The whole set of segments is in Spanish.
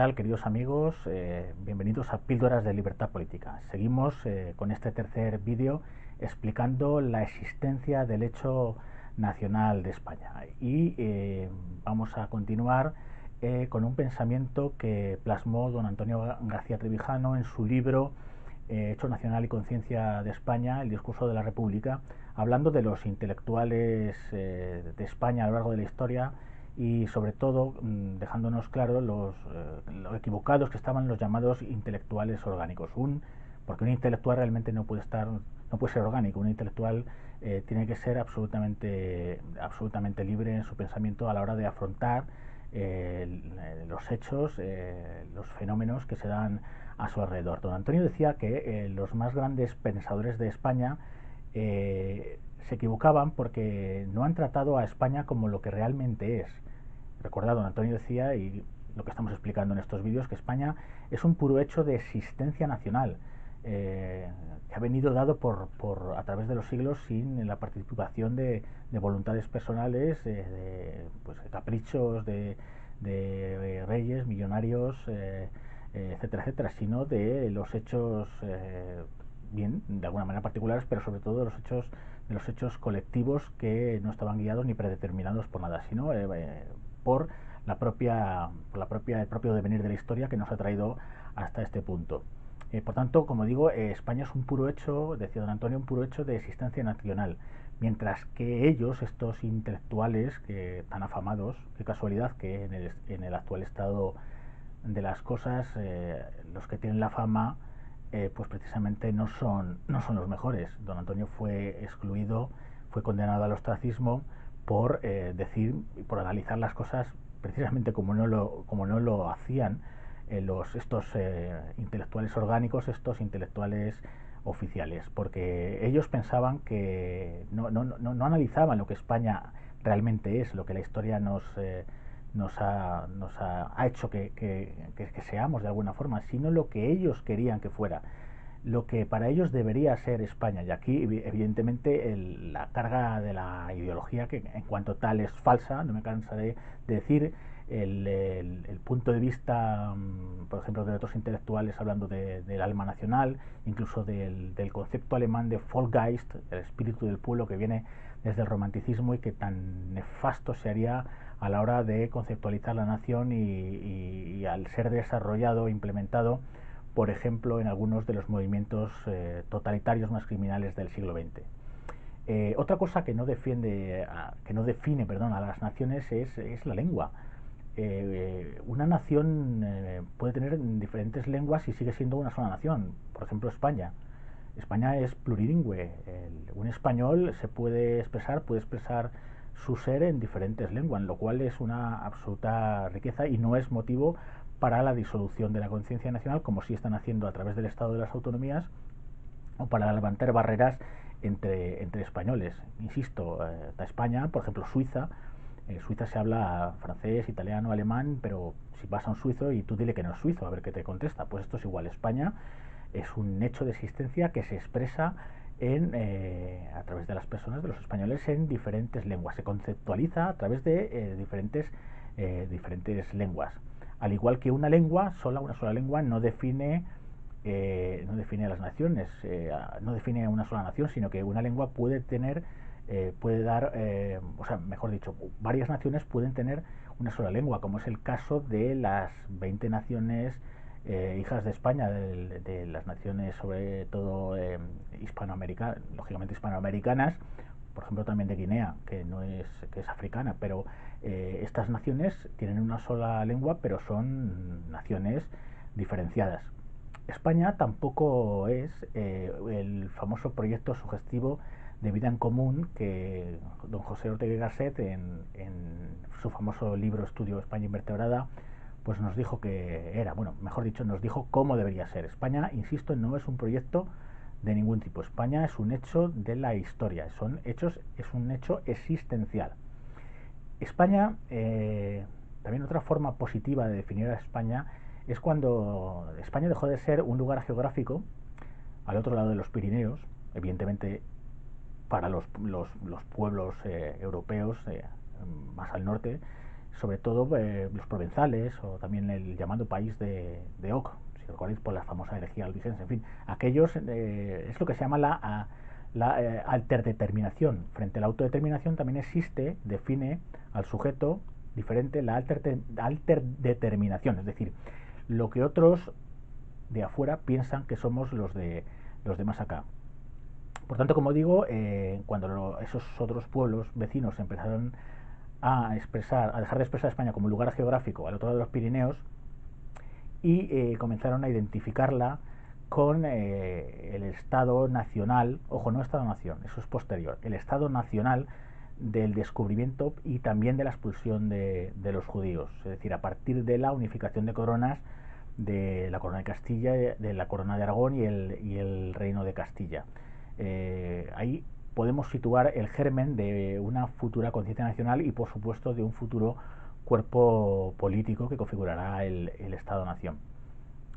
Hola, queridos amigos, bienvenidos a Píldoras de Libertad Política. Seguimos con este tercer vídeo explicando la existencia del hecho nacional de España y vamos a continuar con un pensamiento que plasmó don Antonio García Trevijano en su libro Hecho Nacional y Conciencia de España, el discurso de la República, hablando de los intelectuales de España a lo largo de la historia y sobre todo dejándonos claro lo equivocados que estaban los llamados intelectuales orgánicos. Porque un intelectual realmente no puede ser orgánico. Un intelectual tiene que ser absolutamente libre en su pensamiento a la hora de afrontar los hechos, los fenómenos que se dan a su alrededor. Don Antonio decía que los más grandes pensadores de España se equivocaban porque no han tratado a España como lo que realmente es. Recordad, don Antonio decía, y lo que estamos explicando en estos vídeos, que España es un puro hecho de existencia nacional, que ha venido dado a través de los siglos sin la participación de voluntades personales, de caprichos de reyes, millonarios, etcétera, etcétera, sino de los hechos, bien, de alguna manera particulares, pero sobre todo de los hechos colectivos que no estaban guiados ni predeterminados por nada, sino por el propio devenir de la historia que nos ha traído hasta este punto. Por tanto, como digo, España es un puro hecho, decía don Antonio, un puro hecho de existencia nacional, mientras que ellos, estos intelectuales que tan afamados, qué casualidad que en el actual estado de las cosas, los que tienen la fama, pues precisamente no son los mejores. Don Antonio fue excluido, fue condenado al ostracismo por por analizar las cosas precisamente como no lo hacían estos intelectuales orgánicos, estos intelectuales oficiales, porque ellos pensaban que no analizaban lo que España realmente es, lo que la historia nos ha hecho que seamos de alguna forma, sino lo que ellos querían que fuera, lo que para ellos debería ser España. Y aquí, evidentemente, la carga de la ideología, que en cuanto tal es falsa, no me cansaré de decir, el punto de vista, por ejemplo, de otros intelectuales hablando del alma nacional, incluso del concepto alemán de Volksgeist, el espíritu del pueblo, que viene desde el romanticismo y que tan nefasto se haría a la hora de conceptualizar la nación y al ser desarrollado e implementado, por ejemplo, en algunos de los movimientos totalitarios más criminales del siglo XX. Otra cosa que no define, perdón, a las naciones es la lengua. Una nación puede tener diferentes lenguas y sigue siendo una sola nación. Por ejemplo, España. España es plurilingüe. Un español puede expresar su ser en diferentes lenguas, lo cual es una absoluta riqueza y no es motivo para la disolución de la conciencia nacional, como sí están haciendo a través del Estado de las Autonomías, o para levantar barreras entre españoles. Insisto, está España, por ejemplo, Suiza. En Suiza se habla francés, italiano, alemán, pero si vas a un suizo y tú dile que no es suizo, a ver qué te contesta. Pues esto es igual. España es un hecho de existencia que se expresa a través de las personas, de los españoles, en diferentes lenguas. Se conceptualiza a través de diferentes lenguas. Al igual que una sola lengua no define a las naciones, no define a una sola nación, sino que una lengua puede dar, o sea, mejor dicho, varias naciones pueden tener una sola lengua, como es el caso de las 20 naciones hijas de España, de las naciones sobre todo lógicamente hispanoamericanas, por ejemplo también de Guinea, que es africana, pero estas naciones tienen una sola lengua, pero son naciones diferenciadas. España tampoco es el famoso proyecto sugestivo de vida en común que don José Ortega y Gasset en su famoso libro Estudio España Invertebrada pues nos dijo que era, bueno, mejor dicho, nos dijo cómo debería ser. España, insisto, no es un proyecto de ningún tipo. España es un hecho de la historia, es un hecho existencial. España, también otra forma positiva de definir a España es cuando España dejó de ser un lugar geográfico al otro lado de los Pirineos, evidentemente para los pueblos europeos más al norte, sobre todo los provenzales o también el llamado país de Oc, si recordáis por la famosa herejía albigense, en fin, aquellos es lo que se llama la alterdeterminación. Frente a la autodeterminación también existe, define al sujeto diferente la alterdeterminación, es decir, lo que otros de afuera piensan que somos los de más acá. Por tanto, como digo, cuando esos otros pueblos vecinos empezaron a dejar de expresar a España como lugar geográfico al otro lado de los Pirineos y comenzaron a identificarla con el Estado nacional, ojo, no Estado-nación, eso es posterior, el Estado nacional del descubrimiento y también de la expulsión de los judíos, es decir, a partir de la unificación de coronas de la corona de Castilla, de la corona de Aragón y el reino de Castilla. Ahí podemos situar el germen de una futura conciencia nacional y, por supuesto, de un futuro cuerpo político que configurará el Estado-Nación.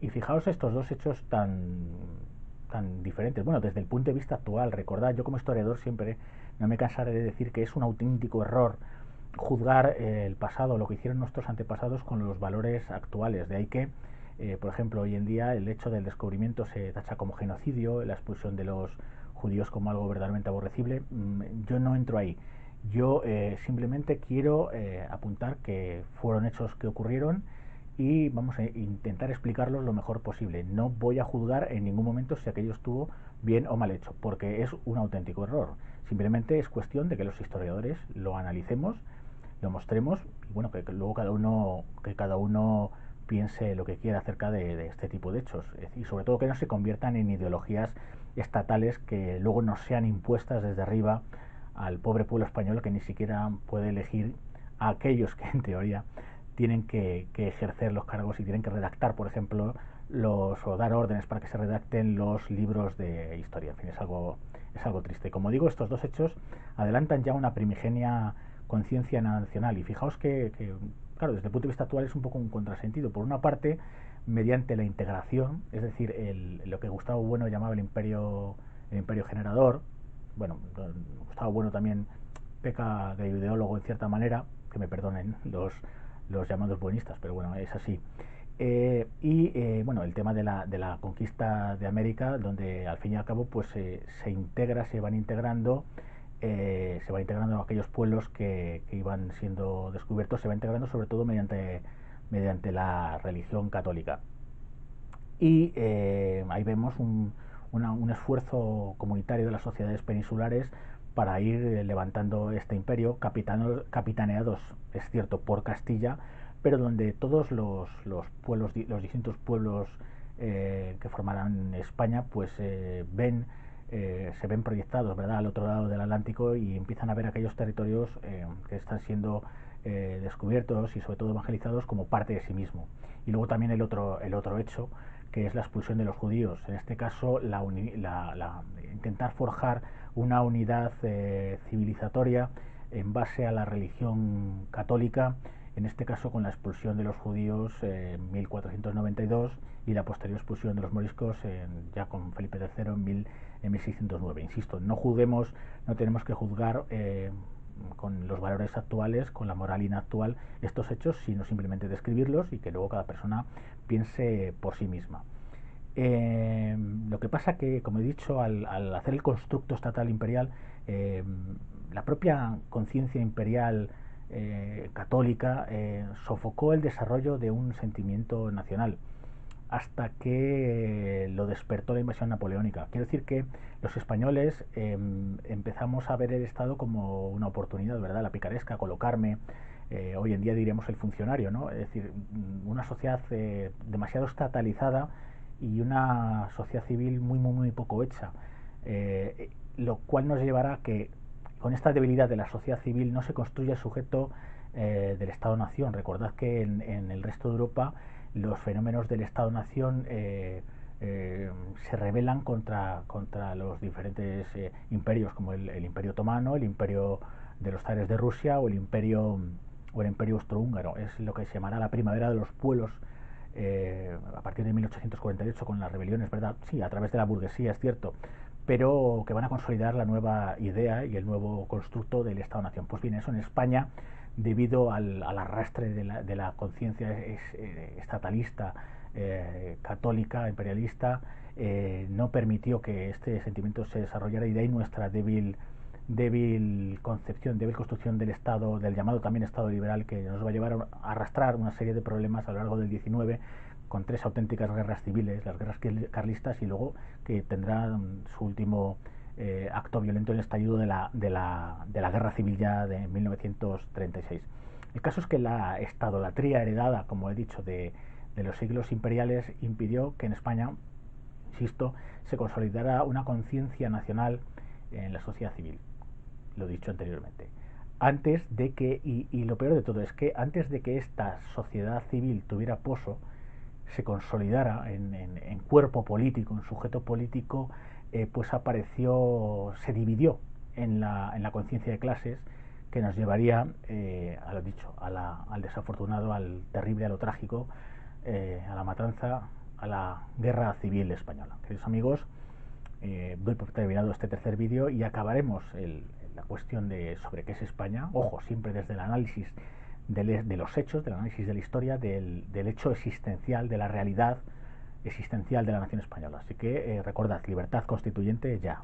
Y fijaos estos dos hechos tan diferentes. Bueno, desde el punto de vista actual, recordad, yo como historiador siempre no me cansaré de decir que es un auténtico error juzgar el pasado, lo que hicieron nuestros antepasados con los valores actuales. De ahí que, por ejemplo, hoy en día el hecho del descubrimiento se tacha como genocidio, la expulsión de los judíos como algo verdaderamente aborrecible. Yo no entro ahí. Yo simplemente quiero apuntar que fueron hechos que ocurrieron y vamos a intentar explicarlos lo mejor posible. No voy a juzgar en ningún momento si aquello estuvo bien o mal hecho, porque es un auténtico error. Simplemente es cuestión de que los historiadores lo analicemos, lo mostremos y bueno, que luego cada uno piense lo que quiera acerca de este tipo de hechos y sobre todo que no se conviertan en ideologías estatales que luego nos sean impuestas desde arriba al pobre pueblo español que ni siquiera puede elegir a aquellos que en teoría tienen que ejercer los cargos y tienen que redactar, por ejemplo, o dar órdenes para que se redacten los libros de historia. En fin, es algo triste. Como digo, estos dos hechos adelantan ya una primigenia conciencia nacional y fijaos claro, desde el punto de vista actual es un poco un contrasentido. Por una parte, mediante la integración, es decir, lo que Gustavo Bueno llamaba el imperio generador, bueno, Gustavo Bueno también peca de ideólogo en cierta manera, que me perdonen los llamados buenistas, pero bueno, es así. Bueno, el tema de la conquista de América, donde al fin y al cabo pues se van integrando aquellos pueblos que iban siendo descubiertos, se va integrando sobre todo mediante la religión católica. Y ahí vemos un esfuerzo comunitario de las sociedades peninsulares para ir levantando este imperio, capitaneados, es cierto, por Castilla, pero donde todos los pueblos, los distintos pueblos que formarán España, pues se ven proyectados, ¿verdad?, al otro lado del Atlántico y empiezan a ver aquellos territorios que están siendo descubiertos y sobre todo evangelizados como parte de sí mismo. Y luego también el otro hecho, que es la expulsión de los judíos. En este caso, intentar forjar una unidad civilizatoria en base a la religión católica, en este caso con la expulsión de los judíos en 1492 y la posterior expulsión de los moriscos ya con Felipe III en 1609. Insisto, no tenemos que juzgar con los valores actuales, con la moralina actual, estos hechos, sino simplemente describirlos y que luego cada persona piense por sí misma. Lo que pasa que, como he dicho, al hacer el constructo estatal imperial, la propia conciencia imperial católica sofocó el desarrollo de un sentimiento nacional hasta que lo despertó la invasión napoleónica. Quiero decir que los españoles empezamos a ver el Estado como una oportunidad, ¿verdad? La picaresca, colocarme, hoy en día diríamos el funcionario, ¿no? Es decir, una sociedad demasiado estatalizada y una sociedad civil muy poco hecha, lo cual nos llevará a que con esta debilidad de la sociedad civil no se construye el sujeto del Estado-Nación. Recordad que en el resto de Europa los fenómenos del Estado-Nación se rebelan contra los diferentes imperios, como el Imperio Otomano, el Imperio de los zares de Rusia o el Imperio Austrohúngaro. Es lo que se llamará la primavera de los pueblos a partir de 1848 con las rebeliones, ¿verdad? Sí, a través de la burguesía, es cierto, pero que van a consolidar la nueva idea y el nuevo constructo del Estado-Nación. Pues bien, eso en España debido al arrastre de la conciencia estatalista, católica, imperialista, no permitió que este sentimiento se desarrollara, y de ahí nuestra débil concepción, débil construcción del Estado, del llamado también Estado liberal, que nos va a llevar a arrastrar una serie de problemas a lo largo del XIX, con 3 auténticas guerras civiles, las guerras carlistas, y luego que tendrá su último acto violento, el estallido de la guerra civil ya de 1936. El caso es que la estadolatría heredada, como he dicho, de los siglos imperiales impidió que en España, insisto, se consolidara una conciencia nacional en la sociedad civil, lo dicho anteriormente. Antes de que, y lo peor de todo es que antes de que esta sociedad civil tuviera poso, se consolidara en cuerpo político, en sujeto político, pues apareció, se dividió en la conciencia de clases, que nos llevaría, a lo dicho, al desafortunado, al terrible, a lo trágico, a la matanza, a la guerra civil española. Queridos amigos, doy por terminado este tercer vídeo y acabaremos la cuestión sobre qué es España. Ojo, siempre desde el análisis de los hechos, del análisis de la historia, del hecho existencial, de la realidad existencial de la nación española. Así que recordad, libertad constituyente ya.